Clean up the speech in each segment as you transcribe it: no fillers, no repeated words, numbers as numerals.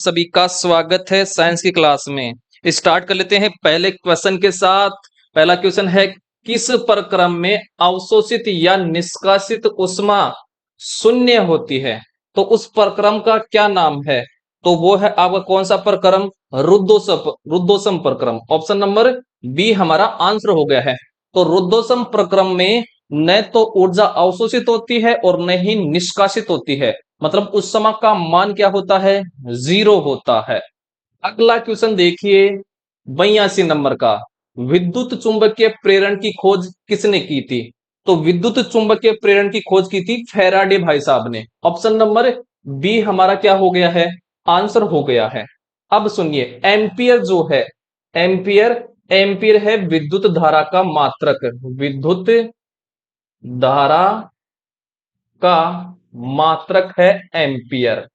सभी का स्वागत है साइंस की क्लास में। स्टार्ट कर लेते हैं पहले क्वेश्चन के साथ। पहला क्वेश्चन है, किस प्रक्रम में अवशोषित या निष्कासित ऊष्मा शून्य होती है? तो उस प्रक्रम का क्या नाम है? तो वो है आपका कौन सा प्रक्रम? रुद्धोष्म प्रक्रम। ऑप्शन नंबर बी हमारा आंसर हो गया है। तो रुद्धोष्म प्रक्रम में न तो ऊर्जा अवशोषित होती है और न ही निष्कासित होती है, मतलब उस समय का मान क्या होता है? जीरो होता है। अगला क्वेश्चन देखिए 82 नंबर का, विद्युत चुंबकीय प्रेरण की खोज किसने की थी? तो विद्युत चुंबकीय प्रेरण की खोज की थी फैराडे भाई साहब ने। ऑप्शन नंबर बी हमारा क्या हो गया है? आंसर हो गया है। अब सुनिए, एम्पियर जो है, एम्पियर एम्पियर है विद्युत धारा का मात्रक। विद्युत धारा का मात्रक है एम्पियर।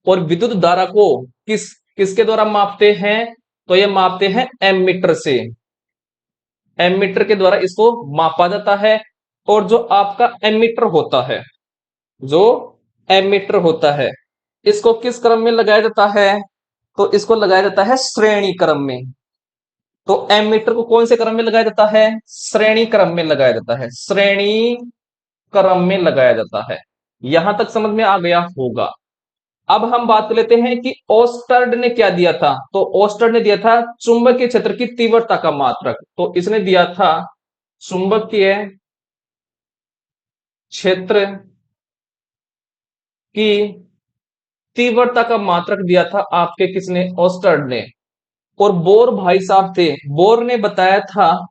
और विद्युत धारा को किसके द्वारा मापते हैं? तो ये मापते हैं एमीटर से। एमीटर के द्वारा इसको मापा जाता है। और जो आपका एमीटर होता है, जो एमीटर होता है, इसको किस क्रम में लगाया जाता है? तो इसको लगाया जाता है श्रेणी क्रम में। तो एमीटर को कौन से क्रम में लगाया जाता है? श्रेणी क्रम में लगाया जाता है। श्रेणी क्रम में लगाया जाता है। यहां तक समझ में आ गया होगा। अब हम बात कर लेते हैं कि ओस्टर्ड ने क्या दिया था। तो ओस्टर्ड ने दिया था चुंबकीय क्षेत्र की तीव्रता का मात्रक। तो इसने दिया था चुंबकीय क्षेत्र की तीव्रता का मात्रक दिया था आपके किसने? ओस्टर्ड ने। और बोर भाई साहब थे, बोर ने बताया था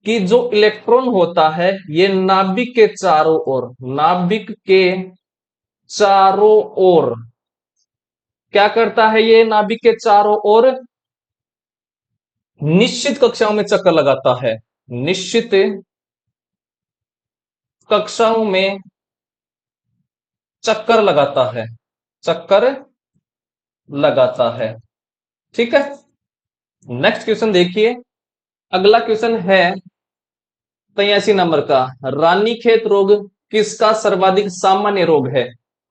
कि जो इलेक्ट्रॉन होता है ये नाभिक के चारों ओर, नाभिक के चारों ओर क्या करता है? ये नाभिक के चारों ओर निश्चित कक्षाओं में चक्कर लगाता है। निश्चित कक्षाओं में चक्कर लगाता है, चक्कर लगाता है। ठीक है। नेक्स्ट क्वेश्चन देखिए। अगला क्वेश्चन है 83 नंबर का, रानीखेत रोग किसका सर्वाधिक सामान्य रोग है?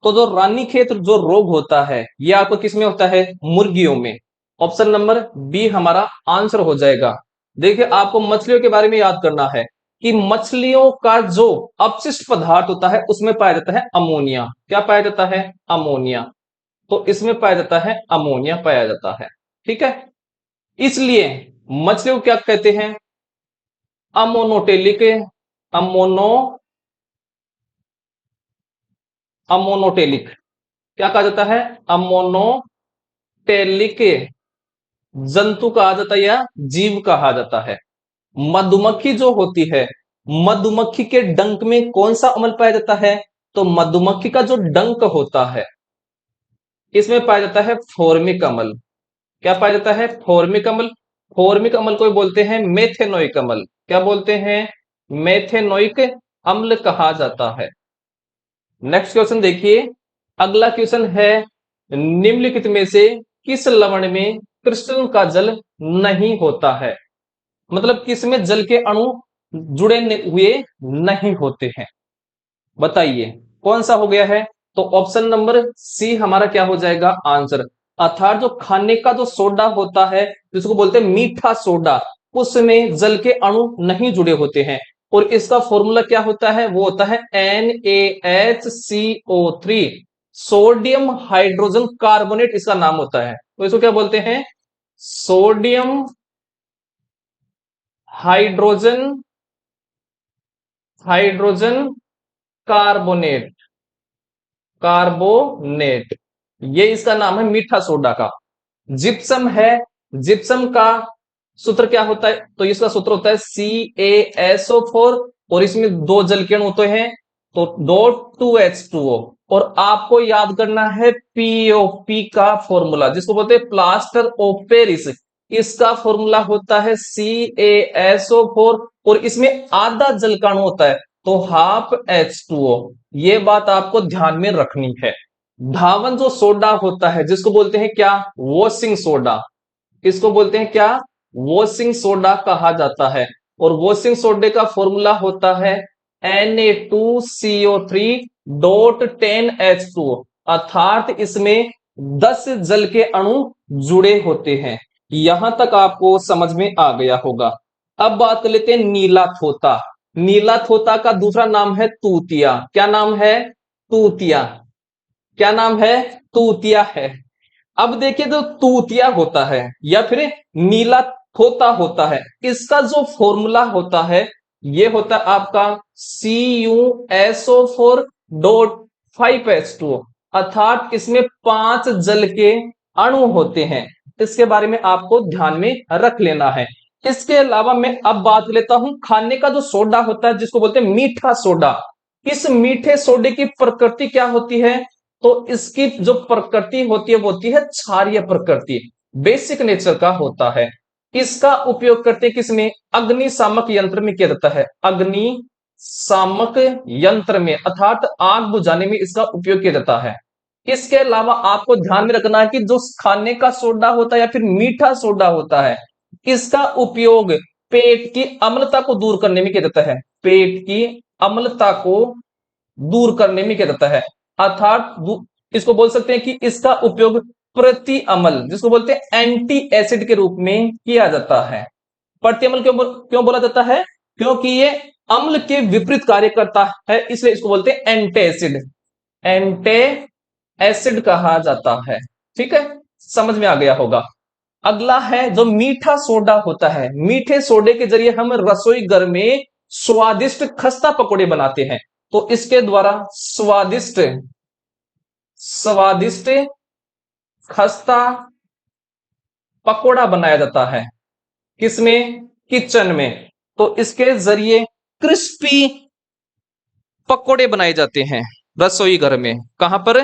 तो जो रानीखेत जो रोग होता है ये आपको किसमें होता है? मुर्गियों में। ऑप्शन नंबर बी हमारा आंसर हो जाएगा। देखिए, आपको मछलियों के बारे में याद करना है कि मछलियों का जो अपशिष्ट पदार्थ होता है उसमें पाया जाता है अमोनिया। क्या पाया जाता है? अमोनिया। तो इसमें पाया जाता है अमोनिया पाया जाता है। ठीक है। इसलिए मछलियों को क्या कहते हैं? अमोनोटेलिक। अमोनो अमोनोटेलिक क्या कहा जाता है? अमोनोटेलिक जंतु कहा जाता है या जीव कहा जाता है। मधुमक्खी जो होती है, मधुमक्खी के डंक में कौन सा अम्ल पाया जाता है? तो मधुमक्खी का जो डंक होता है इसमें पाया जाता है फॉर्मिक अम्ल। क्या पाया जाता है? फॉर्मिक अम्ल। फॉर्मिक अम्ल को बोलते हैं मेथेनोइक अम्ल। क्या बोलते हैं? मेथेनोइक अम्ल कहा जाता है। नेक्स्ट क्वेश्चन देखिए। अगला क्वेश्चन है, निम्नलिखित में से किस लवण में क्रिस्टल का जल नहीं होता है? मतलब किसमें जल के अणु जुड़े हुए नहीं होते हैं? बताइए कौन सा हो गया है? तो ऑप्शन नंबर सी हमारा क्या हो जाएगा? आंसर। अर्थात जो खाने का जो सोडा होता है जिसको बोलते हैं मीठा सोडा, उसमें जल के अणु नहीं जुड़े होते हैं। और इसका फॉर्मूला क्या होता है? वो होता है NaHCO3, सोडियम हाइड्रोजन कार्बोनेट इसका नाम होता है। तो इसको क्या बोलते हैं? Sodium hydrogen hydrogen carbonate. Carbonate ये इसका नाम है मीठा सोडा का। जिप्सम है, जिप्सम का सूत्र क्या होता है? तो इसका सूत्र होता है CaSO4 और इसमें दो जल के अणु होते हैं तो .2H2O। और आपको याद करना है POP का फॉर्मूला जिसको बोलते हैं प्लास्टर ऑफ पेरिस। इसका फॉर्मूला होता है CaSO4 और इसमें आधा जल का अणु होता है तो हाफ H2O। ये बात आपको ध्यान में रखनी है। धावन जो सोडा होता है जिसको बोलते हैं क्या? Washing soda. इसको बोलते हैं क्या? वॉशिंग सोडा कहा जाता है। और वॉशिंग सोडे का फॉर्मूला होता है Na2CO3.10H2O। अर्थात इसमें 10 जल के अणु जुड़े होते हैं। यहां तक आपको समझ में आ गया होगा। अब बात कर लेते हैं नीला थोता। नीला थोता का दूसरा नाम है तूतिया। क्या नाम है? तूतिया। क्या नाम है? तूतिया है। अब देखिए, जो तूतिया होता है या फिर नीला थोता होता है, इसका जो फॉर्मूला होता है, ये होता है आपका CuSO4.5H2O, अर्थात इसमें 5 जल के अणु होते हैं। इसके बारे में आपको ध्यान में रख लेना है। इसके अलावा मैं अब बात लेता हूं खाने का जो सोडा होता है, जिसको बोलते हैं मीठा सोडा। इस मीठे सोडे की प्रकृति क्या होती है? तो इसकी जो प्रकृति होती है वो होती है क्षारीय प्रकृति, बेसिक नेचर का होता है। इसका उपयोग करते हैं किसमें? अग्निशामक यंत्र में किया जाता है। अग्निशामक यंत्र में, अर्थात आग बुझाने में इसका उपयोग किया जाता है। इसके अलावा आपको ध्यान में रखना है कि जो खाने का सोडा होता है या फिर मीठा सोडा होता है, इसका उपयोग पेट की अम्लता को दूर करने में किया जाता है। पेट की अम्लता को दूर करने में किया जाता है, अर्थात इसको बोल सकते हैं कि इसका उपयोग प्रति अम्ल, जिसको बोलते हैं एंटी एसिड के रूप में किया जाता है। प्रति अम्ल क्यों बोला जाता है? क्योंकि ये अम्ल के विपरीत कार्य करता है, इसलिए इसको बोलते हैं एंटी एसिड। एंटी एसिड कहा जाता है। ठीक है, समझ में आ गया होगा। अगला है जो मीठा सोडा होता है। मीठे सोडे के जरिए हम रसोई घर में स्वादिष्ट खस्ता पकौड़े बनाते हैं। तो इसके द्वारा स्वादिष्ट स्वादिष्ट खस्ता पकोड़ा बनाया जाता है। किसमें? किचन में। तो इसके जरिए क्रिस्पी पकोड़े बनाए जाते हैं रसोई घर में। कहां पर?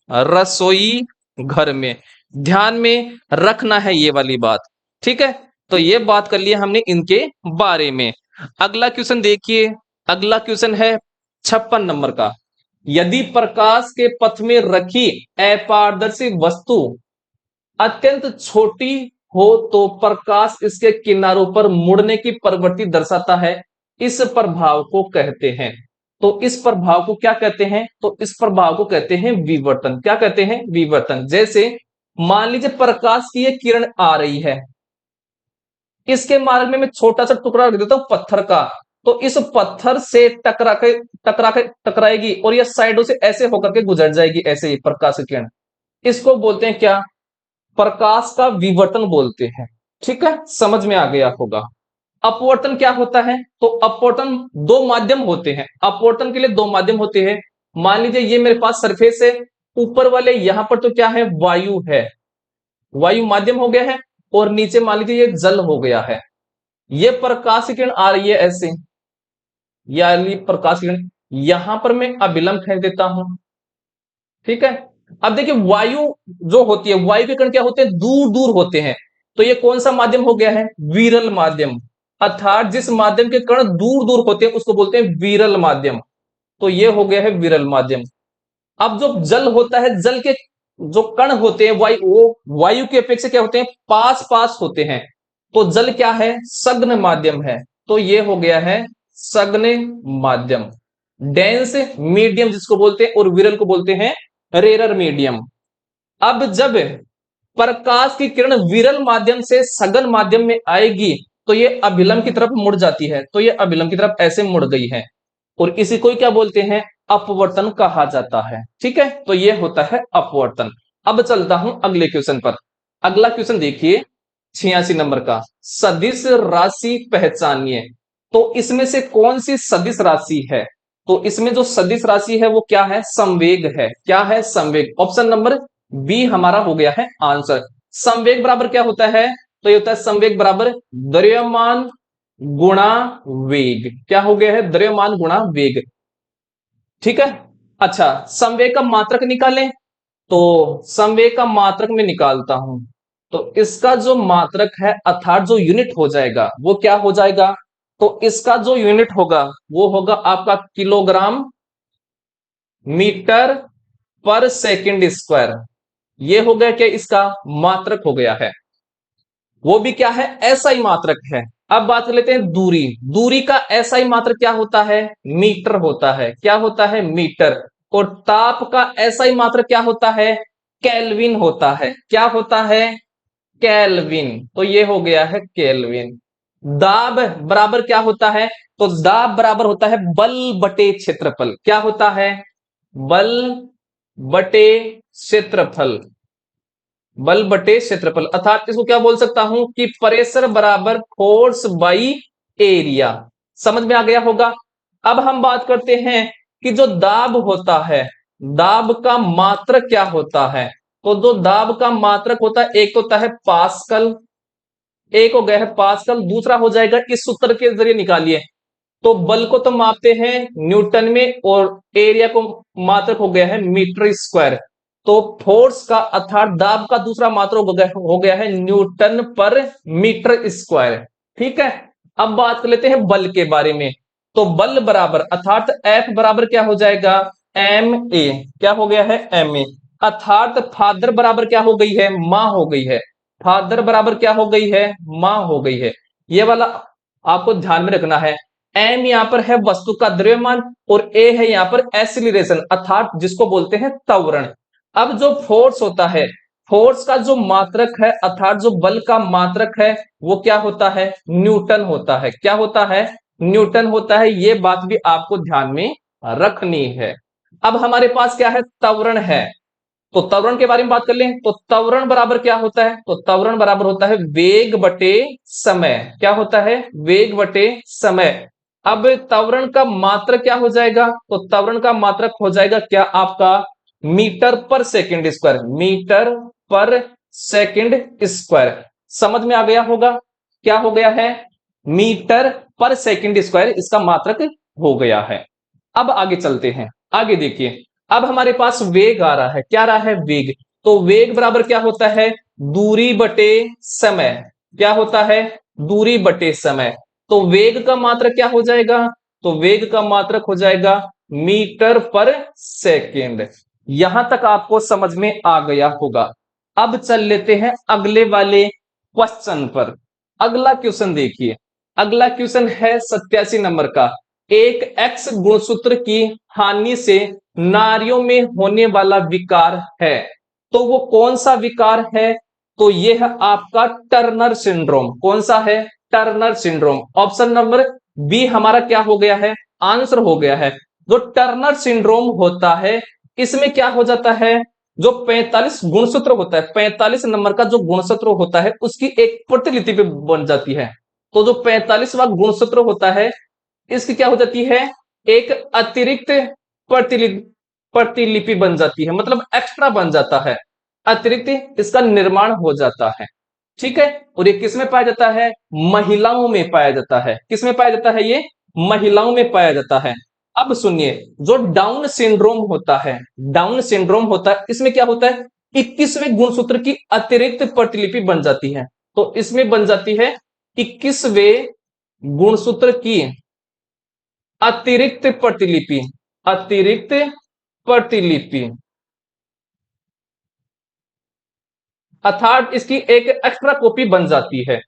रसोई घर में। ध्यान में रखना है ये वाली बात। ठीक है, तो ये बात कर लिया हमने इनके बारे में। अगला क्वेश्चन देखिए। अगला क्वेश्चन है 56 नंबर का। यदि प्रकाश के पथ में रखी अपारदर्शी वस्तु अत्यंत छोटी हो तो प्रकाश इसके किनारों पर मुड़ने की प्रवृत्ति दर्शाता है। इस प्रभाव को कहते हैं। तो इस प्रभाव को क्या कहते हैं? तो इस प्रभाव को कहते हैं विवर्तन। क्या कहते हैं? विवर्तन। जैसे मान लीजिए प्रकाश की एक किरण आ रही है, इसके मार्ग में मैं छोटा सा टुकड़ा रख देता हूं पत्थर का, तो इस पत्थर से टकराएगी और यह साइडों से ऐसे होकर के गुजर जाएगी, ऐसे ही प्रकाश की किरण। इसको बोलते हैं क्या? प्रकाश का विवर्तन बोलते हैं। ठीक है, समझ में आ गया होगा। अपवर्तन क्या होता है? तो अपवर्तन दो माध्यम होते हैं। अपवर्तन के लिए दो माध्यम होते हैं। मान लीजिए ये मेरे पास सरफेस है, ऊपर वाले यहां पर तो क्या है? वायु है, वायु माध्यम हो गया है, और नीचे मान लीजिए ये जल हो गया है। ये प्रकाश की किरण आ रही है ऐसे, यानी प्रकाश की किरण यहां पर मैं अभिलंब फेंक देता हूं। ठीक है, अब देखिए वायु जो होती है, वायु के कण क्या होते हैं? दूर दूर होते हैं। तो ये कौन सा माध्यम हो गया है? विरल माध्यम। अर्थात जिस माध्यम के कण दूर दूर होते हैं उसको बोलते हैं विरल माध्यम। तो ये हो गया है विरल माध्यम। अब जो जल होता है, जल के जो कण होते हैं वायु, वो वायु की अपेक्षा क्या होते हैं? पास पास होते हैं। तो जल क्या है? सघन माध्यम है। तो ये हो गया है सघन माध्यम। डेंस मीडियम जिसको बोलते हैं, और विरल को बोलते हैं रेरर मीडियम। अब जब प्रकाश की किरण विरल माध्यम से सघन माध्यम में आएगी तो ये अभिलंब की तरफ मुड़ जाती है। तो ये अभिलंब की तरफ ऐसे मुड़ गई है, और इसी को क्या बोलते हैं? अपवर्तन कहा जाता है। ठीक है, तो ये होता है अपवर्तन। अब चलता हूं अगले क्वेश्चन पर। अगला क्वेश्चन देखिए 86 नंबर का। सदिश राशि पहचानिए। तो इसमें से कौन सी सदिश राशि है? तो इसमें जो सदिश राशि है वो क्या है? संवेग है। क्या है? संवेग। ऑप्शन नंबर बी हमारा हो गया है आंसर। संवेग बराबर क्या होता है? तो ये होता है संवेग बराबर द्रव्यमान गुणा वेग। क्या हो गया है? द्रव्यमान गुणा वेग। ठीक है, अच्छा संवेग का मात्रक निकालें। तो संवेग का मात्रक में निकालता हूं, तो इसका जो मात्रक है अर्थात जो यूनिट हो जाएगा वो क्या हो जाएगा? तो इसका जो यूनिट होगा वो होगा आपका किलोग्राम मीटर पर सेकंड स्क्वायर। ये हो गया क्या? इसका मात्रक हो गया है। वो भी क्या है? एसआई मात्रक है। अब बात कर लेते हैं दूरी। दूरी का एसआई मात्रक क्या होता है? मीटर होता है। क्या होता है? मीटर। और ताप का एसआई मात्रक क्या होता है? केल्विन होता है। क्या होता है? केल्विन। तो ये हो गया है केल्विन। दाब बराबर क्या होता है? तो दाब बराबर होता है बल बटे क्षेत्रफल। क्या होता है? बल बटे क्षेत्रफल। बल बटे क्षेत्रफल, अर्थात इसको क्या बोल सकता हूं कि प्रेशर बराबर फोर्स बाई एरिया। समझ में आ गया होगा। अब हम बात करते हैं कि जो दाब होता है, दाब का मात्रक क्या होता है? तो जो दाब का मात्रक होता है, एक तो होता है पास्कल, एक हो गया है पास्कल, दूसरा हो जाएगा इस सूत्र के जरिए निकालिए। तो बल को तो मापते हैं न्यूटन में और एरिया को मात्रक हो गया है मीटर स्क्वायर। तो फोर्स का अर्थात दाब का दूसरा मात्रक हो गया है न्यूटन पर मीटर स्क्वायर। ठीक है। अब बात कर लेते हैं बल के बारे में। तो बल बराबर अर्थात एफ बराबर क्या हो जाएगा? M A. क्या हो गया है? M A. अर्थात फादर बराबर क्या हो गई है? मां हो गई है। फादर बराबर क्या हो गई है? मां हो गई है। ये वाला आपको ध्यान में रखना है। एम यहां पर है वस्तु का द्रव्यमान और ए है यहां पर एक्सीलरेशन अर्थात जिसको बोलते हैं त्वरण। अब जो फोर्स होता है, फोर्स का जो मात्रक है अर्थात जो बल का मात्रक है वो क्या होता है? न्यूटन होता है। क्या होता है? न्यूटन होता है। ये बात भी आपको ध्यान में रखनी है। अब हमारे पास क्या है? त्वरण है। तो त्वरण के बारे में बात कर लें तो त्वरण बराबर क्या होता है? तो त्वरण बराबर होता है वेग बटे समय। क्या होता है? वेग बटे समय। अब त्वरण का मात्रक क्या हो जाएगा? तो त्वरण का मात्रक हो जाएगा क्या आपका? मीटर पर सेकंड स्क्वायर। मीटर पर सेकंड स्क्वायर। समझ में आ गया होगा। क्या हो गया है? मीटर पर सेकंड स्क्वायर इसका मात्रक हो गया है। अब आगे चलते हैं। आगे देखिए, अब हमारे पास वेग आ रहा है। क्या आ रहा है? वेग। तो वेग बराबर क्या होता है? दूरी बटे समय। क्या होता है? दूरी बटे समय। तो वेग का मात्रक क्या हो जाएगा? तो वेग का मात्रक हो जाएगा मीटर पर सेकेंड। यहां तक आपको समझ में आ गया होगा। अब चल लेते हैं अगले वाले क्वेश्चन पर। अगला क्वेश्चन देखिए। अगला क्वेश्चन है 87 नंबर का। एक एक्स गुणसूत्र की हानि से नारियों में होने वाला विकार है, तो वो कौन सा विकार है? तो ये है आपका टर्नर सिंड्रोम। कौन सा है? Turner syndrome. Option number B हमारा क्या हो गया है? आंसर हो गया है। जो टर्नर सिंड्रोम होता है इसमें क्या हो जाता है? जो 45 गुणसूत्र होता है, 45 नंबर का जो गुणसूत्र होता है उसकी एक प्रतिलिपि पे बन जाती है। तो जो 45वां गुणसूत्र होता है इसकी क्या हो जाती है? एक अतिरिक्त प्रतिलिपि प्रतिलिपि बन जाती है, मतलब एक्स्ट्रा बन जाता है। अतिरिक्त इसका निर्माण हो जाता है। ठीक है। और ये किस में पाया जाता है? महिलाओं में पाया जाता है। किस में पाया जाता है? ये महिलाओं में पाया जाता है। अब सुनिए, जो डाउन सिंड्रोम होता है, डाउन सिंड्रोम होता है इसमें क्या होता है? 21वें गुणसूत्र की अतिरिक्त प्रतिलिपि बन जाती है। तो इसमें बन जाती है 21वें गुणसूत्र की अतिरिक्त प्रतिलिपि। अतिरिक्त प्रतिलिपि अर्थात इसकी एक एक्स्ट्रा कॉपी बन जाती है।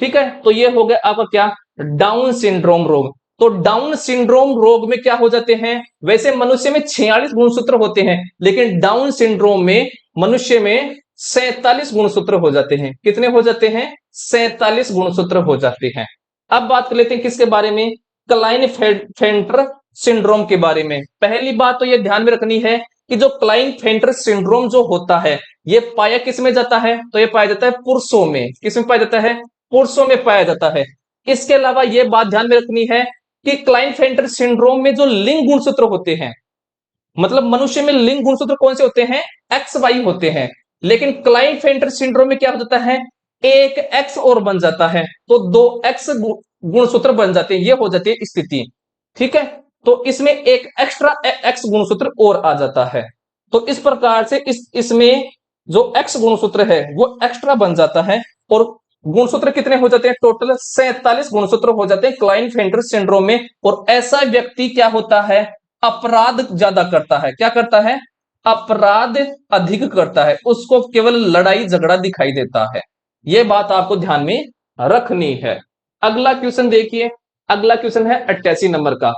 ठीक है। तो ये हो गया आपका क्या? डाउन सिंड्रोम रोग। तो डाउन सिंड्रोम रोग में क्या हो जाते हैं? वैसे मनुष्य में 46 गुणसूत्र होते हैं, लेकिन डाउन सिंड्रोम में मनुष्य में 47 गुणसूत्र हो जाते हैं। कितने हो जाते हैं? 47 गुणसूत्र हो जाते हैं। अब बात कर लेते हैं किसके बारे में? क्लाइन फेंटर सिंड्रोम के बारे में। पहली बात तो यह ध्यान में रखनी है कि जो क्लाइन फेंटर सिंड्रोम जो होता है ये पाया किस में जाता है? तो ये पाया जाता है पुरुषों में। किस में पाया जाता है? पुरुषों में पाया जाता है। इसके अलावा यह बात ध्यान में रखनी है कि क्लाइन फेंटर सिंड्रोम में जो लिंग गुणसूत्र होते हैं, मतलब मनुष्य में लिंग गुणसूत्र कौन से होते हैं? एक्स वाई होते हैं। लेकिन क्लाइन फेंटर सिंड्रोम में क्या हो जाता है? एक एक्स और बन जाता है, तो दो एक्स गुणसूत्र बन जाते हैं। ये हो जाती है स्थिति। ठीक है। तो इसमें एक एक्स्ट्रा एक्स गुणसूत्र और आ जाता है। तो इस प्रकार से इसमें जो एक्स गुणसूत्र है वो एक्स्ट्रा बन जाता है। और गुणसूत्र कितने हो जाते हैं? टोटल 47 गुणसूत्र हो जाते हैं क्लाइन फेंटर सिंड्रोम में। और ऐसा व्यक्ति क्या होता है? अपराध ज्यादा करता है। क्या करता है? अपराध अधिक करता है। उसको केवल लड़ाई झगड़ा दिखाई देता है। यह बात आपको ध्यान में रखनी है। अगला क्वेश्चन देखिए। अगला क्वेश्चन है 88 नंबर का।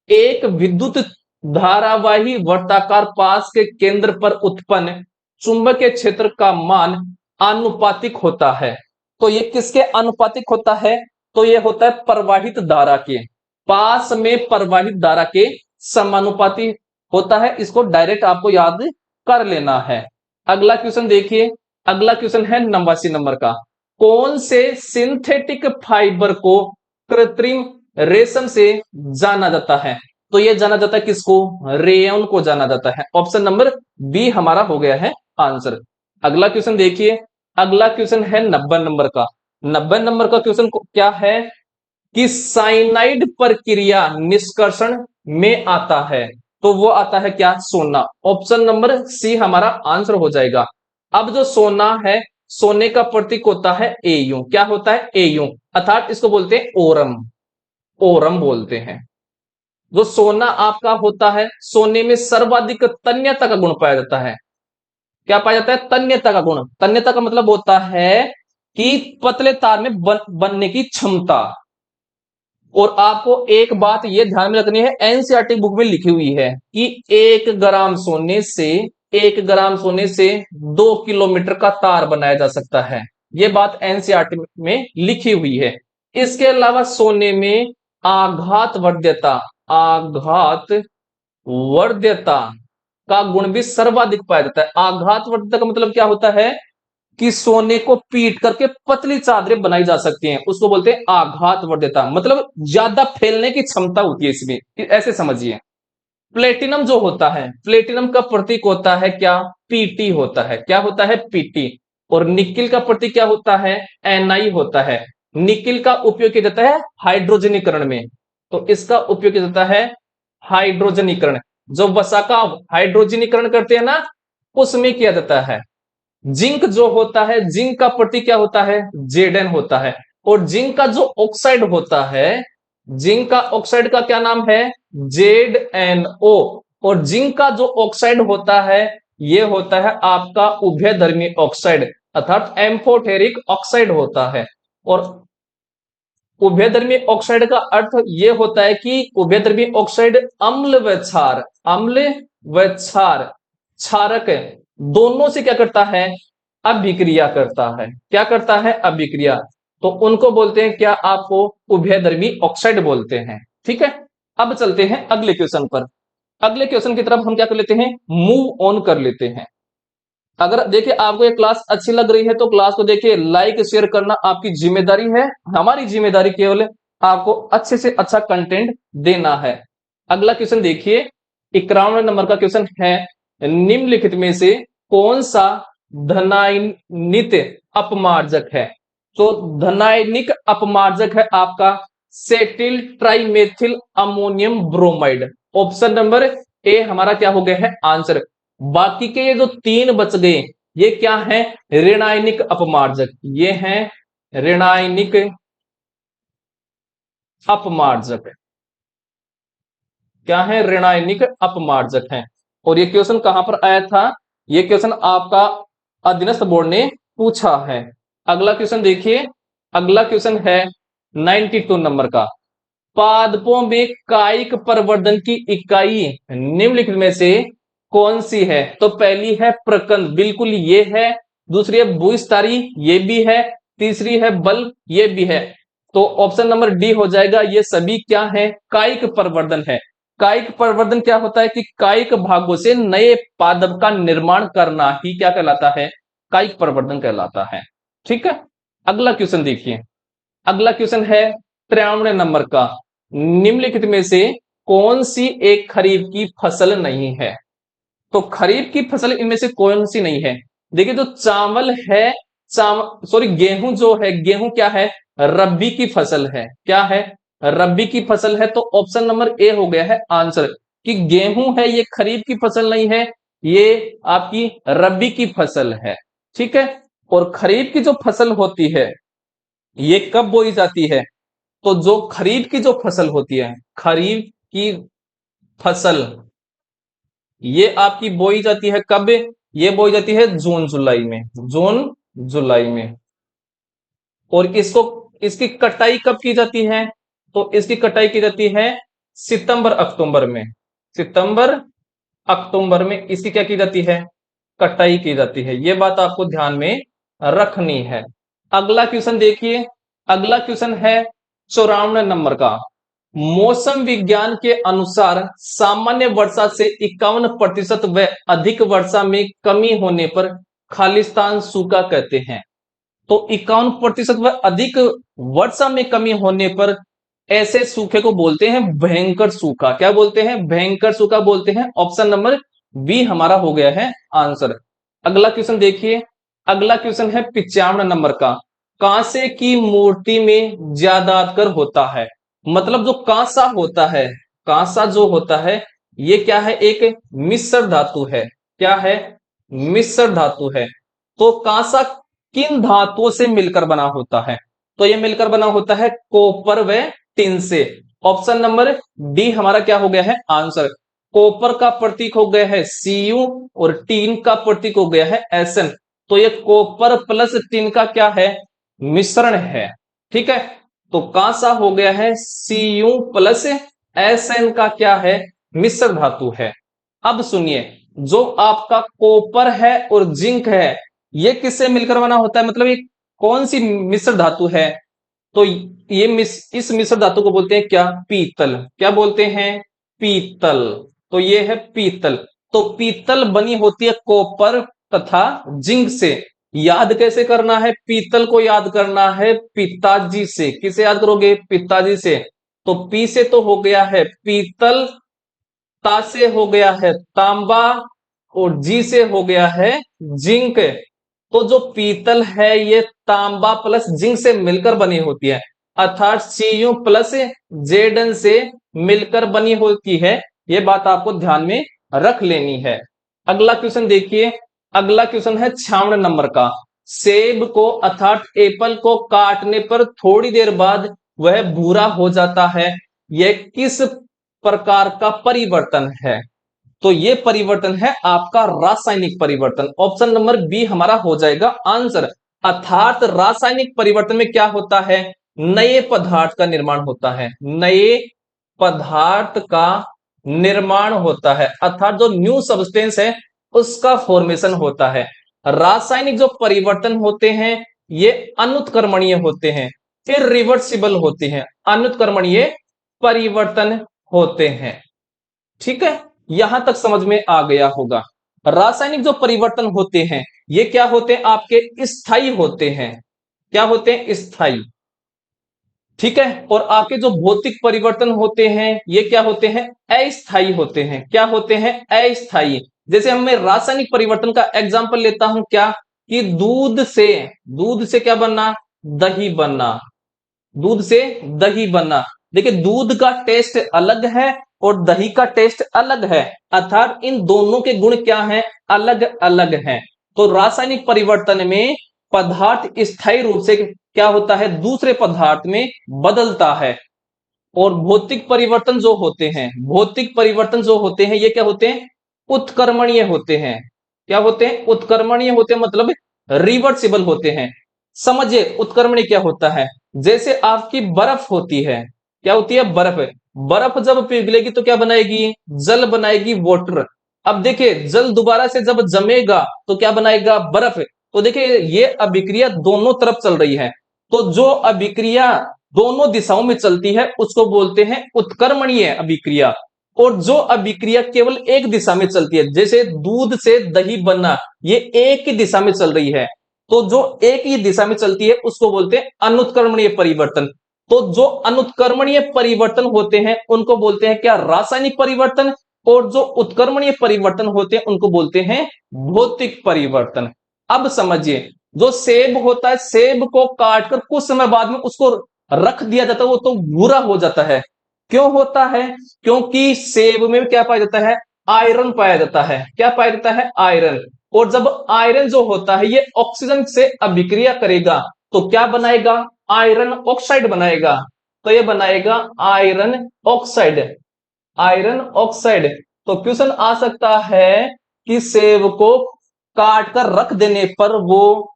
एक विद्युत धारावाही वर्ताकार पास के केंद्र पर उत्पन्न चुंबकीय क्षेत्र का मान आनुपातिक होता है। तो ये किसके आनुपातिक होता है? तो ये होता है प्रवाहित धारा के, पास में प्रवाहित धारा के समानुपाती होता है। इसको डायरेक्ट आपको याद कर लेना है। अगला क्वेश्चन देखिए, अगला क्वेश्चन है 89 नंबर का। कौन से सिंथेटिक फाइबर को कृत्रिम रेशम से जाना जाता है? तो ये जाना जाता है किसको? रेयन को जाना जाता है। ऑप्शन नंबर बी हमारा हो गया है आंसर। अगला क्वेश्चन देखिए, अगला क्वेश्चन है 90 नंबर का। 90 नंबर का क्वेश्चन क्या है कि साइनाइड प्रक्रिया निष्कर्षण में आता है। तो वो आता है क्या? सोना। ऑप्शन नंबर सी हमारा आंसर हो जाएगा। अब जो सोना है, सोने का प्रतीक होता है एयू। क्या होता है? एयू, अर्थात इसको बोलते हैं ओरम। ओरम बोलते हैं। जो सोना आपका होता है, सोने में सर्वाधिक तन्यता का गुण पाया जाता है। क्या पाया जाता है? तन्यता का गुण। तन्यता का मतलब होता है कि पतले तार में बनने की क्षमता। और आपको एक बात यह ध्यान में रखनी है, एनसीईआरटी बुक में लिखी हुई है कि 1 ग्राम सोने से 2 किलोमीटर का तार बनाया जा सकता है। यह बात एनसीईआरटी में लिखी हुई है। इसके अलावा सोने में आघात वर्ध्यता, आघात वर्ध्यता का गुण भी सर्वाधिक पाया जाता है। आघात वर्ध्यता का मतलब क्या होता है कि सोने को पीट करके पतली चादरें बनाई जा सकती हैं, उसको बोलते हैं आघात वर्ध्यता। मतलब ज्यादा फैलने की क्षमता होती है इसमें, ऐसे समझिए। प्लेटिनम जो होता है, प्लेटिनम का प्रतीक होता है क्या? पीटी होता है। क्या होता है? पीटी। और निकिल का प्रतीक क्या होता है? एनआई होता है। निकिल का उपयोग किया जाता है हाइड्रोजनीकरण में, तो इसका उपयोग किया जाता है हाइड्रोजनीकरण। जो वसा का हाइड्रोजनीकरण करते हैं ना, उसमें किया जाता है। जिंक जो होता है, जिंक का प्रतीक क्या होता है? जेडन होता है। और जिंक का जो ऑक्साइड होता है, जिंक का ऑक्साइड का क्या नाम है? Z N O. और जिंक का जो ऑक्साइड होता है, यह होता है आपका उभयधर्मी ऑक्साइड, अर्थात एम्फोटेरिक ऑक्साइड होता है। और उभयधर्मी ऑक्साइड का अर्थ यह होता है कि उभयधर्मी ऑक्साइड अम्ल व क्षार, अम्ल व क्षार, क्षारक दोनों से क्या करता है? अभिक्रिया करता है। क्या करता है? अभिक्रिया। तो उनको बोलते हैं क्या? आपको उभयधर्मी ऑक्साइड बोलते हैं। ठीक है। अब चलते हैं अगले क्वेश्चन पर। अगले क्वेश्चन की तरफ हम क्या कर लेते हैं? मूव ऑन कर लेते हैं। अगर देखिए आपको ये क्लास अच्छी लग रही है तो क्लास को देखिए लाइक शेयर करना आपकी जिम्मेदारी है। हमारी जिम्मेदारी केवल आपको अच्छे से अच्छा कंटेंट देना है। अगला क्वेश्चन देखिए, 51 नंबर का क्वेश्चन है, निम्नलिखित में से कौन सा धनायनित अपमार्जक है? तो धनायनिक अपमार्जक है आपका cetyl trimethyl ammonium bromide. Option number A हमारा क्या हो गया है? आंसर। बाकी के ये जो 3 बच गए, ये क्या है? ऋणायनिक अपमार्जक। ये हैं ऋणायनिक अपमार्जक। क्या है? ऋणायनिक अपमार्जक हैं। और ये क्वेश्चन कहां पर आया था? ये क्वेश्चन आपका अधीनस्थ बोर्ड ने पूछा है। अगला क्वेश्चन देखिए, अगला क्वेश्चन है 92 नंबर का। पादपों में कायिक प्रवर्धन की इकाई निम्नलिखित में से कौन सी है? तो पहली है प्रकंद, बिल्कुल ये है। दूसरी है भूस्तारी, ये भी है। तीसरी है बल, ये भी है। तो ऑप्शन नंबर डी हो जाएगा। ये सभी क्या है? कायिक प्रवर्धन है। कायिक प्रवर्धन क्या होता है कि कायिक भागों से नए पादप का निर्माण करना ही क्या कहलाता है? कायिक प्रवर्धन कहलाता है। ठीक है। अगला क्वेश्चन देखिए, अगला क्वेश्चन है 93 नंबर का। निम्नलिखित में से कौन सी एक खरीफ की फसल नहीं है? तो खरीफ की फसल इनमें से कौन सी नहीं है? देखिए जो चावल है, सॉरी गेहूं जो है, गेहूं क्या है? रबी की फसल है। क्या है? रबी की फसल है। तो ऑप्शन नंबर ए हो गया है आंसर कि गेहूं है, ये खरीफ की फसल नहीं है, ये आपकी रबी की फसल है। ठीक है। और खरीफ की जो फसल होती है, ये कब बोई जाती है? तो जो खरीफ की जो फसल होती है, खरीफ की फसल, ये आपकी बोई जाती है कब? ये बोई जाती है जून जुलाई में, जून जुलाई में। और इसको, इसकी कटाई कब की जाती है? तो इसकी कटाई की जाती है सितंबर अक्टूबर में। सितंबर अक्टूबर में इसकी क्या की जाती है? कटाई की जाती है। ये बात आपको ध्यान में रखनी है। अगला क्वेश्चन देखिए, अगला क्वेश्चन है 54 नंबर का। मौसम विज्ञान के अनुसार सामान्य वर्षा से 51% व अधिक वर्षा में कमी होने पर खालिस्तान सूखा कहते हैं। तो 51% व अधिक वर्षा में कमी होने पर ऐसे सूखे को बोलते हैं भयंकर सूखा। क्या बोलते हैं? भयंकर सूखा बोलते हैं। ऑप्शन नंबर बी हमारा हो गया है आंसर। अगला क्वेश्चन देखिए, अगला क्वेश्चन है 95 नंबर का। कांसे की मूर्ति में ज्यादातर होता है, मतलब जो कांसा होता है, कांसा जो होता है ये क्या है? एक मिश्र धातु है। क्या है? मिश्र धातु है। तो कांसा किन धातुओं से मिलकर बना होता है? तो ये मिलकर बना होता है कॉपर व टिन से। ऑप्शन नंबर डी हमारा क्या हो गया है आंसर। कॉपर का प्रतीक हो गया है Cu और टीन का प्रतीक हो गया है Sn। तो ये कॉपर प्लस टिन का क्या है? मिश्रण है। ठीक है, तो कांसा हो गया है Cu प्लस Sn का क्या है? मिश्र धातु है। अब सुनिए, जो आपका कॉपर है और जिंक है ये किससे मिलकर बना होता है, मतलब ये कौन सी मिश्र धातु है? तो ये इस मिश्र धातु को बोलते हैं क्या? पीतल। क्या बोलते हैं? पीतल। तो ये है पीतल। तो पीतल बनी होती है कॉपर तथा जिंक से। याद कैसे करना है? पीतल को याद करना है पिताजी से। किसे याद करोगे? पिताजी से। तो पी से तो हो गया है पीतल, ता से हो गया है तांबा और जी से हो गया है जिंक। तो जो पीतल है ये तांबा प्लस जिंक से मिलकर बनी होती है, अर्थात Cu प्लस Zn से मिलकर बनी होती है। ये बात आपको ध्यान में रख लेनी है। अगला क्वेश्चन देखिए, अगला क्वेश्चन है 56 नंबर का। सेब को अर्थात एप्पल को काटने पर थोड़ी देर बाद वह भूरा हो जाता है, यह किस प्रकार का परिवर्तन है? तो ये परिवर्तन है आपका रासायनिक परिवर्तन। ऑप्शन नंबर बी हमारा हो जाएगा आंसर। अर्थात रासायनिक परिवर्तन में क्या होता है? नए पदार्थ का निर्माण होता है। नए पदार्थ का निर्माण होता है, अर्थात जो न्यू सब्सटेंस है उसका फॉर्मेशन होता है। रासायनिक जो परिवर्तन होते हैं ये अनुत्क्रमणीय होते हैं, फिर रिवर्सिबल होते हैं। अनुत्क्रमणीय परिवर्तन होते हैं। ठीक है, यहां तक समझ में आ गया होगा। रासायनिक जो परिवर्तन होते हैं ये क्या होते हैं? आपके स्थायी होते हैं। क्या होते हैं? स्थायी। ठीक है, और आपके जो भौतिक परिवर्तन होते हैं ये क्या होते हैं? अस्थायी होते हैं। क्या होते हैं? अस्थायी। जैसे हम मैं रासायनिक परिवर्तन का एग्जांपल लेता हूं, क्या कि दूध से क्या बनना? दही बनना। दूध से दही बनना। देखिए दूध का टेस्ट अलग है और दही का टेस्ट अलग है, अर्थात इन दोनों के गुण क्या हैं? अलग अलग हैं। तो रासायनिक परिवर्तन में पदार्थ स्थायी रूप से क्या होता है? दूसरे पदार्थ में बदलता है। और भौतिक परिवर्तन जो होते हैं, भौतिक परिवर्तन जो होते हैं ये क्या होते हैं? उत्कर्मणीय होते हैं। क्या होते हैं? उत्कर्मणीय होते हैं, मतलब रिवर्सिबल होते हैं। समझिए उत्कर्मणीय क्या होता है। जैसे आपकी बर्फ होती है। क्या होती है? बर्फ। बर्फ जब पिघलेगी तो क्या बनाएगी? जल बनाएगी, वाटर। अब देखिए जल दोबारा से जब जमेगा तो क्या बनाएगा? बर्फ। तो देखिए ये अभिक्रिया दोनों तरफ चल रही है। तो जो अभिक्रिया दोनों दिशाओं में चलती है उसको बोलते हैं उत्कर्मणीय अभिक्रिया। और जो अभिक्रिया केवल एक दिशा में चलती है, जैसे दूध से दही बनना, ये एक ही दिशा में चल रही है, तो जो एक ही दिशा में चलती है उसको बोलते हैं अनुत्कर्मणीय परिवर्तन। तो जो अनुत्कर्मणीय परिवर्तन होते हैं उनको बोलते हैं क्या? रासायनिक परिवर्तन। और जो उत्कर्मणीय परिवर्तन होते हैं उनको बोलते हैं भौतिक परिवर्तन। अब समझिए, जो सेब होता है, सेब को काटकर कुछ समय बाद में उसको रख दिया जाता है, वो तो भूरा हो जाता है। क्यों होता है? क्योंकि सेब में क्या पाया जाता है? आयरन पाया जाता है। क्या पाया जाता है? आयरन। और जब आयरन जो होता है ये ऑक्सीजन से अभिक्रिया करेगा तो क्या बनाएगा? आयरन ऑक्साइड बनाएगा। तो ये बनाएगा आयरन ऑक्साइड। Iron oxide. तो क्वेश्चन आ सकता है कि सेब को काट कर रख देने पर वो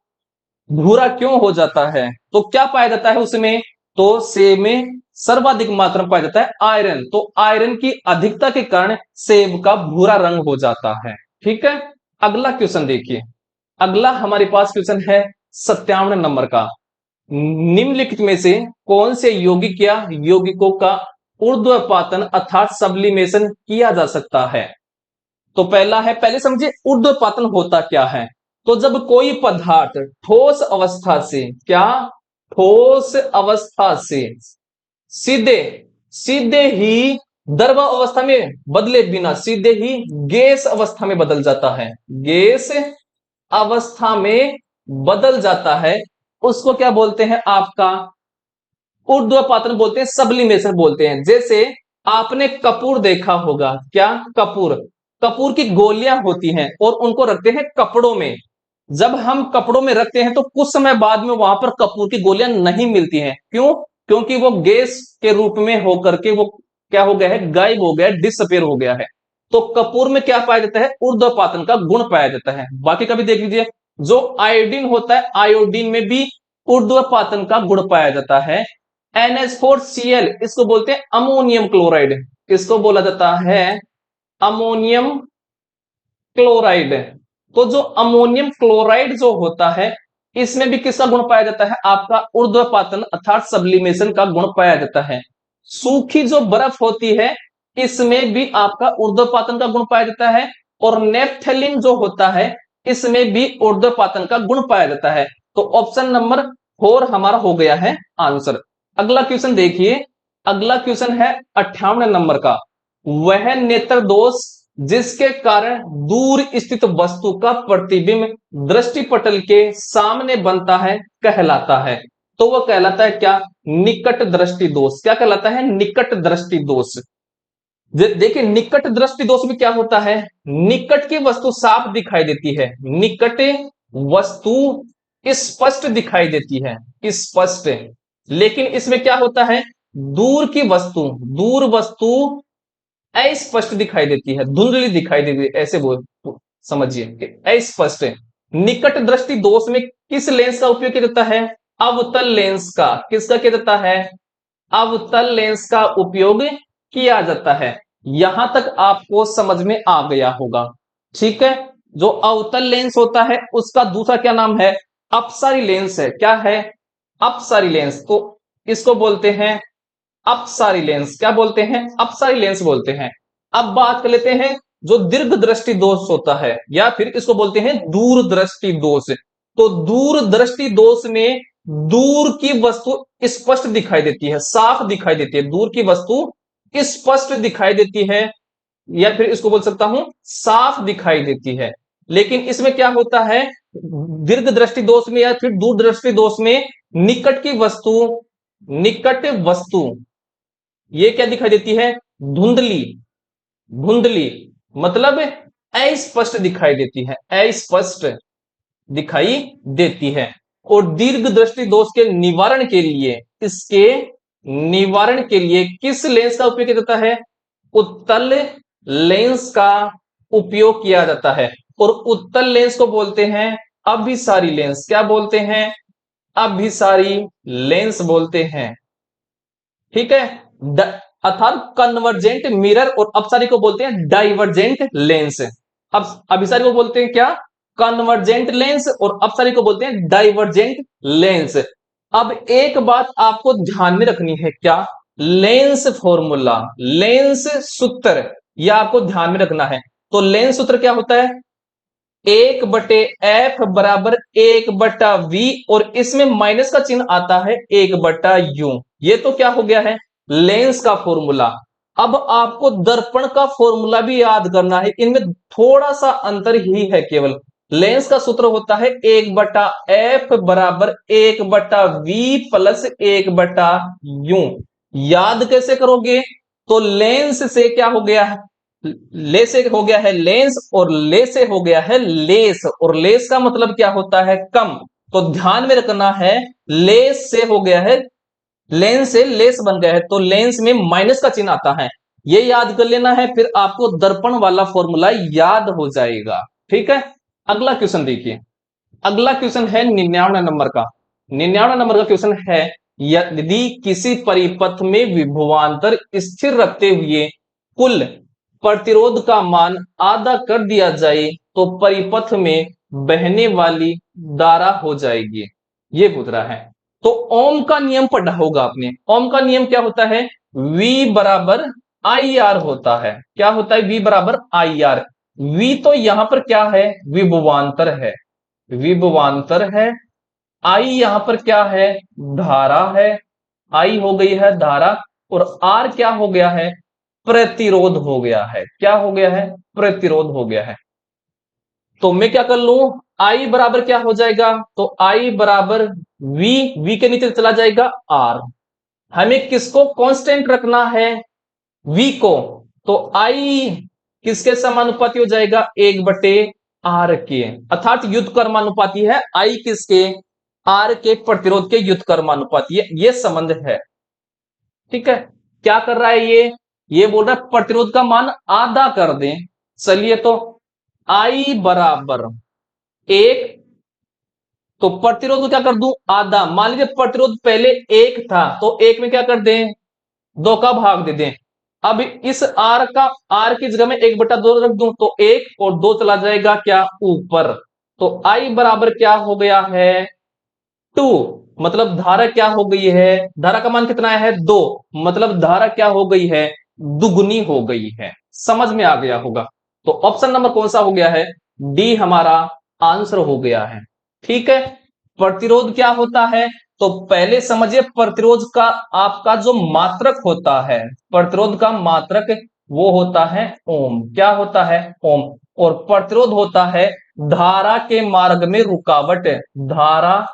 भूरा क्यों हो जाता है? तो क्या पाया जाता है उसमें? तो सेब में सर्वाधिक मात्रा में पाया जाता है आयरन। तो आयरन की अधिकता के कारण सेब का भूरा रंग हो जाता है। ठीक है, अगला क्वेश्चन देखिए, अगला हमारे पास क्वेश्चन है 57 नंबर का। निम्नलिखित में से कौन से यौगिक या यौगिकों का ऊर्ध्वपातन अर्थात सब्लिमेशन किया जा सकता है? तो पहला है, पहले समझिए ऊर्ध्वपातन होता क्या है। तो जब कोई पदार्थ ठोस अवस्था से, क्या, ठोस अवस्था से सीधे सीधे ही द्रव अवस्था में बदले बिना सीधे ही गैस अवस्था में बदल जाता है, गैस अवस्था में बदल जाता है, उसको क्या बोलते हैं आपका ऊर्ध्वपातन बोलते हैं, सब्लिमेशन बोलते हैं। जैसे आपने कपूर देखा होगा, क्या, कपूर, कपूर की गोलियां होती हैं और उनको रखते हैं कपड़ों में। जब हम कपड़ों में रखते हैं तो कुछ समय बाद में वहां पर कपूर की गोलियां नहीं मिलती हैं, क्यों? क्योंकि वो गैस के रूप में होकर के वो क्या हो गया है, गायब हो गया है, डिसअपेयर हो गया है। तो कपूर में क्या पाया जाता है, ऊर्ध्वपातन का गुण पाया जाता है। बाकी का भी देख लीजिए, जो आयोडीन होता है, आयोडीन में भी ऊर्ध्वपातन का गुण पाया जाता है। NH4Cl, इसको बोलते हैं अमोनियम क्लोराइड, इसको बोला जाता है अमोनियम क्लोराइड। तो जो अमोनियम क्लोराइड जो होता है, इसमें भी किसका गुण पाया जाता है, आपका ऊर्ध्वपातन अर्थात सब्लिमेशन का गुण पाया जाता है। सूखी जो बर्फ होती है, इसमें भी आपका ऊर्ध्वपातन का गुण पाया जाता है। और नेफ्थेलिन जो होता है, इसमें भी ऊर्ध्वपातन का गुण पाया जाता है। तो ऑप्शन नंबर 4 हमारा हो गया है आंसर। अगला क्वेश्चन देखिए, अगला क्वेश्चन है 58 नंबर का। वह नेत्र दोष जिसके कारण दूर स्थित वस्तु का प्रतिबिंब दृष्टिपटल के सामने बनता है कहलाता है। तो वह कहलाता है क्या, निकट दृष्टि दोष। क्या कहलाता है, निकट दृष्टि दोष। देखिए निकट दृष्टि दोष में क्या होता है, निकट की वस्तु साफ दिखाई देती है, निकट वस्तु स्पष्ट दिखाई देती है, स्पष्ट। लेकिन इसमें क्या होता है, दूर की वस्तु, दूर वस्तु अस्पष्ट दिखाई देती है, धुंधली दिखाई देती है, ऐसे बोल समझिए कि अस्पष्ट है। निकट दृष्टि दोष में किस लेंस का उपयोग किया जाता है, अवतल लेंस का। किसका किया जाता है, अवतल लेंस का उपयोग किया जाता है। यहां तक आपको समझ में आ गया होगा, ठीक है। जो अवतल लेंस होता है उसका दूसरा क्या नाम है, अपसारी लेंस है। क्या है, अपसारी लेंस। तो इसको बोलते हैं अपसारी लेंस। क्या बोलते हैं, अपसारी लेंस बोलते हैं। अब बात कर लेते हैं जो दीर्घ दृष्टि दोष होता है, या फिर इसको बोलते हैं दूर दृष्टि दोष। तो दूर दृष्टि दोष में दूर की वस्तु स्पष्ट दिखाई देती है, साफ दिखाई देती है, दूर की वस्तु स्पष्ट दिखाई देती है, या फिर इसको बोल सकता हूं साफ दिखाई देती है। लेकिन इसमें क्या होता है, दीर्घ दृष्टि दोष में या फिर दूर दृष्टि दोष में निकट की वस्तु, निकट वस्तु ये क्या दिखाई देती है, धुंधली, धुंधली मतलब अस्पष्ट दिखाई देती है, अस्पष्ट दिखाई देती है। और दीर्घ दृष्टि दोष के निवारण के लिए, इसके निवारण के लिए किस लेंस का उपयोग किया जाता है, उत्तल लेंस का उपयोग किया जाता है। और उत्तल लेंस को बोलते हैं अभिसारी लेंस। क्या बोलते हैं, अभिसारी लेंस बोलते हैं, ठीक है। अर्थात कन्वर्जेंट मिरर। और अपसारी को बोलते हैं डाइवर्जेंट लेंस। अब अभिसारी को बोलते हैं क्या, कन्वर्जेंट लेंस। और अपसारी को बोलते हैं डाइवर्जेंट लेंस। अब एक बात आपको ध्यान में रखनी है, क्या, लेंस फॉर्मूला, लेंस सूत्र, यह आपको ध्यान में रखना है। तो लेंस सूत्र क्या होता है, 1/f बराबर 1/v, और इसमें माइनस का चिन्ह आता है 1/u। ये तो क्या हो गया है, लेंस का फॉर्मूला। अब आपको दर्पण का फॉर्मूला भी याद करना है, इनमें थोड़ा सा अंतर ही है केवल। लेंस का सूत्र होता है 1/f बराबर 1/v प्लस 1/u। याद कैसे करोगे, तो लेंस से क्या हो गया है, ले से हो गया है लेंस, और ले से हो गया है लेस। और लेस का मतलब क्या होता है, कम। तो ध्यान में रखना है, लेस से हो गया है, लेंस से लेस बन गया है, तो लेंस में माइनस का चिन्ह आता है। ये याद कर लेना है, फिर आपको दर्पण वाला फॉर्मूला याद हो जाएगा, ठीक है। अगला क्वेश्चन देखिए, अगला क्वेश्चन है 99 नंबर का। 99 नंबर का क्वेश्चन है, यदि किसी परिपथ में विभवांतर स्थिर रखते हुए कुल प्रतिरोध का मान आधा कर दिया जाए तो परिपथ में बहने वाली धारा हो जाएगी, ये पूछ रहा है। तो ओम का नियम पढ़ा होगा आपने। ओम का नियम क्या होता है? V बराबर आई आर होता है। क्या होता है? V बराबर आई आर। V तो यहां पर क्या है? विभवांतर है, विभवांतर है। आई यहां पर क्या है? धारा है। आई हो गई है धारा, और आर क्या हो गया है? प्रतिरोध हो गया है। क्या हो गया है? प्रतिरोध हो गया है। तो मैं क्या कर लू? आई बराबर क्या हो जाएगा? तो आई बराबर वी, वी के नीचे चला जाएगा आर। हमें किसको कांस्टेंट रखना है? वी को। तो आई किसके समानुपाती हो जाएगा? 1/r के, अर्थात युद्ध कर्मानुपाती है। आई किसके? आर के प्रतिरोध के युद्ध कर्मानुपाती है। ये संबंध है। ठीक है। क्या कर रहा है ये बोल रहा है प्रतिरोध का मान आधा कर दें। चलिए, तो आई बराबर 1, तो प्रतिरोध को क्या कर दूं? आधा। मान लीजिए प्रतिरोध पहले 1 था, तो 1 में क्या कर दें? 2 का भाग दे दें। अब इस आर का, आर की जगह में 1/2 रख दूं, तो 1 और 2 चला जाएगा क्या? ऊपर। तो आई बराबर क्या हो गया है? 2। मतलब धारा क्या हो गई है? धारा का मान कितना है? 2। मतलब धारा क्या हो गई है? दुगुनी हो गई है। समझ में आ गया होगा। तो ऑप्शन नंबर कौन सा हो गया है? डी हमारा आंसर हो गया है। ठीक है। प्रतिरोध क्या होता है? तो पहले समझिए, प्रतिरोध का आपका जो मात्रक होता है, प्रतिरोध का मात्रक वो होता है ओम। क्या होता है? ओम। और प्रतिरोध होता है धारा के मार्ग में रुकावट। धारा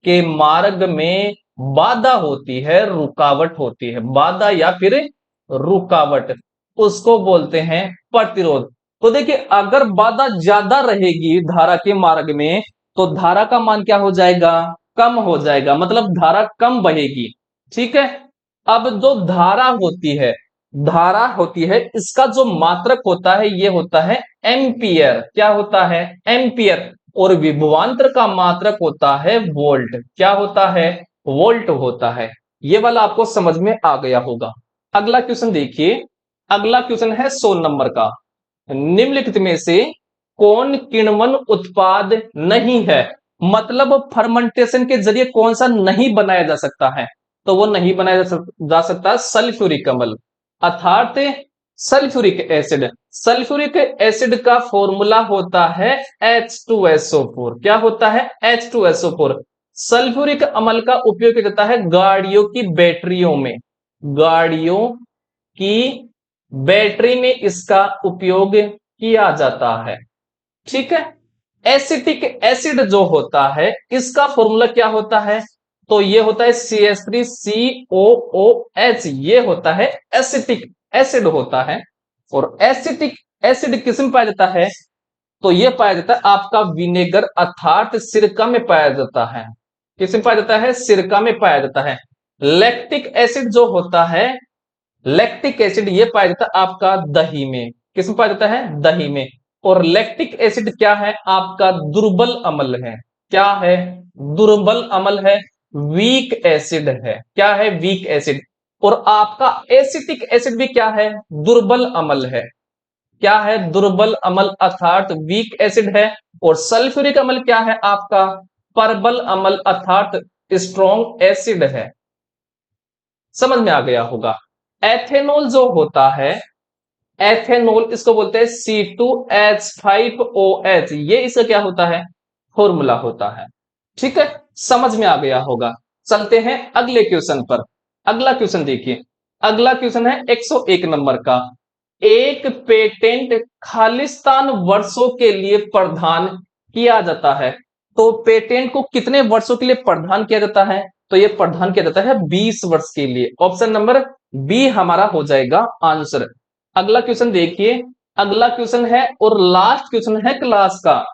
के मार्ग में बाधा होती है, रुकावट होती है, बाधा या फिर रुकावट, उसको बोलते हैं प्रतिरोध। तो देखिए, अगर बाधा ज्यादा रहेगी धारा के मार्ग में, तो धारा का मान क्या हो जाएगा? कम हो जाएगा, मतलब धारा कम बहेगी। ठीक है। अब जो धारा होती है, धारा होती है, इसका जो मात्रक होता है ये होता है एम्पियर। क्या होता है? एम्पियर। और विभवांतर का मात्रक होता है वोल्ट। क्या होता है? वोल्ट होता है। ये वाला आपको समझ में आ गया होगा। अगला क्वेश्चन देखिए। अगला क्वेश्चन है 100 नंबर का। निम्नलिखित में से कौन किण्वन उत्पाद नहीं है? मतलब फर्मेंटेशन के जरिए कौन सा नहीं बनाया जा सकता है? तो वो नहीं बनाया जा सकता सल्फ्यूरिक अम्ल, अर्थात सल्फ्यूरिक एसिड। सल्फ्यूरिक एसिड का फॉर्मूला होता है H2SO4। क्या होता है? H2SO4। सल्फ्यूरिक अम्ल का उपयोग किया जाता है गाड़ियों की बैटरियों में। गाड़ियों की बैटरी में इसका उपयोग किया जाता है। ठीक है। एसिटिक एसिड जो होता है, इसका फॉर्मूला क्या होता है? तो ये होता है CH3COOH। ये होता है एसिटिक एसिड होता है। और एसिटिक एसिड किस में पाया जाता है? तो ये पाया जाता है आपका विनेगर, अर्थात सिरका में पाया जाता है। किस में पाया जाता है? सिरका में पाया जाता है। लैक्टिक एसिड जो होता है, लैक्टिक एसिड ये पाया जाता है आपका दही में। किस में पाया जाता है? दही में। और लैक्टिक एसिड क्या है? आपका दुर्बल अम्ल है। क्या है? दुर्बल अम्ल है, वीक एसिड है। क्या है? Weak acid. और आपका एसिटिक एसिड भी क्या है? दुर्बल अम्ल है। क्या है? दुर्बल अम्ल, अर्थात वीक एसिड है। और सल्फ्यूरिक अम्ल क्या है आपका? प्रबल अम्ल, अर्थात स्ट्रॉन्ग एसिड है। समझ में आ गया होगा। एथेनॉल जो होता है, एथेनॉल इसको बोलते हैं C2H5OH। ये इसका क्या होता है? फॉर्मूला होता है। ठीक है। समझ में आ गया होगा। चलते हैं अगले क्वेश्चन पर। अगला क्वेश्चन देखिए। अगला क्वेश्चन है 101 नंबर का। एक पेटेंट खालिस्तान वर्षों के लिए प्रदान किया जाता है। तो पेटेंट को कितने वर्षों के लिए प्रदान किया जाता है? तो ये प्रदान किया जाता है 20 वर्ष के लिए। ऑप्शन नंबर बी हमारा हो जाएगा आंसर। अगला क्वेश्चन देखिए। अगला क्वेश्चन है और लास्ट क्वेश्चन है क्लास का।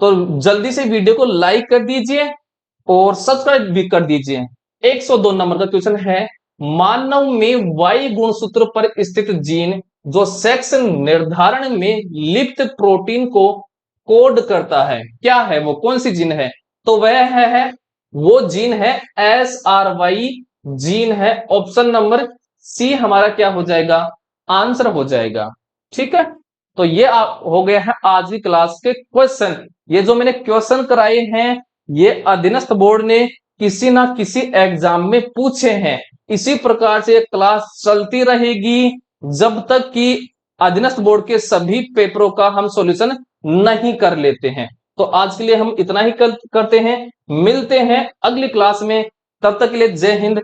तो जल्दी से वीडियो को लाइक कर दीजिए और सब्सक्राइब भी कर दीजिए। 102 नंबर का क्वेश्चन है। मानव में वाई गुणसूत्र पर स्थित जीन जो सेक्स निर्धारण में लिप्त प्रोटीन को कोड करता है, क्या है वो? कौन सी जीन है? तो वह है वो जीन है SRY जीन है। ऑप्शन नंबर सी हमारा क्या हो जाएगा? आंसर हो जाएगा। ठीक है, तो ये हो गया है आज की क्लास के क्वेश्चन। ये जो मैंने क्वेश्चन कराए हैं ये अधीनस्थ बोर्ड ने किसी ना किसी एग्जाम में पूछे हैं। इसी प्रकार से क्लास चलती रहेगी जब तक कि अधीनस्थ बोर्ड के सभी पेपरों का हम सॉल्यूशन नहीं कर लेते हैं। तो आज के लिए हम इतना ही करते हैं, मिलते हैं अगली क्लास में। तब तक के लिए जय हिंद,